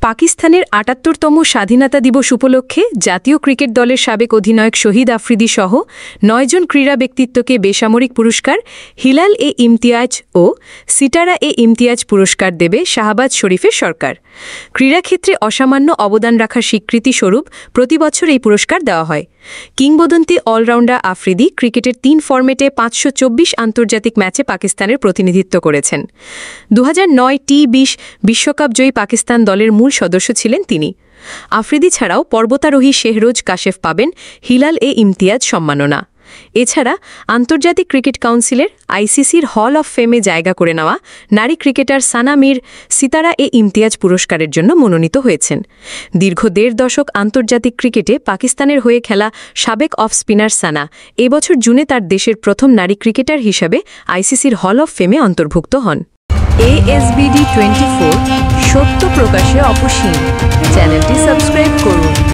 পাকিস্তানের ৭৮তম স্বাধীনতা দিবস উপলক্ষে জাতীয় ক্রিকেট দলের সাবেক অধিনায়ক শহীদ আফ্রিদি সহ ৯ জন ক্রীড়া ব্যক্তিত্বকে বেসামরিক পুরস্কার হিলাল-এ-ইমতিয়াজ ও সিতারা-এ-ইমতিয়াজ পুরস্কার দেবে শাহবাজ শরীফের সরকার। ক্রীড়াক্ষেত্রে অসামান্য অবদান রাখার স্বীকৃতিস্বরূপ প্রতিবছর এই পুরস্কার দেওয়া হয়। কিংবদন্তি অলরাউন্ডার আফ্রিদি ক্রিকেটের ৩ ফরম্যাটে ৫২৪ আন্তর্জাতিক ম্যাচে পাকিস্তানের প্রতিনিধিত্ব করেছেন। ২০০৯ টি-২০ বিশ্বকাপ জয়ী পাকিস্তান দলের মূল সদস্য ছিলেন তিনি। আফ্রিদি ছাড়াও পর্বতারোহী শেহরোজ কাশেফ পাবেন হিলাল-এ-ইমতিয়াজ সম্মাননা। এছাড়া আন্তর্জাতিক ক্রিকেট কাউন্সিলের আইসিসির হল অব ফেমে জায়গা করে নেওয়া নারী ক্রিকেটার সানা মির সিতারা-এ-ইমতিয়াজ পুরস্কারের জন্য মনোনীত হয়েছেন। দীর্ঘ ১.৫ দশক আন্তর্জাতিক ক্রিকেটে পাকিস্তানের হয়ে খেলা সাবেক অফ স্পিনার সানা এবছর জুনে তার দেশের প্রথম নারী ক্রিকেটার হিসাবে আইসিসির হল অব ফেমে অন্তর্ভুক্ত হন। ASBD24 সত্য প্রকাশে অপসীম চ্যানেলটি সাবস্ক্রাইব করুন।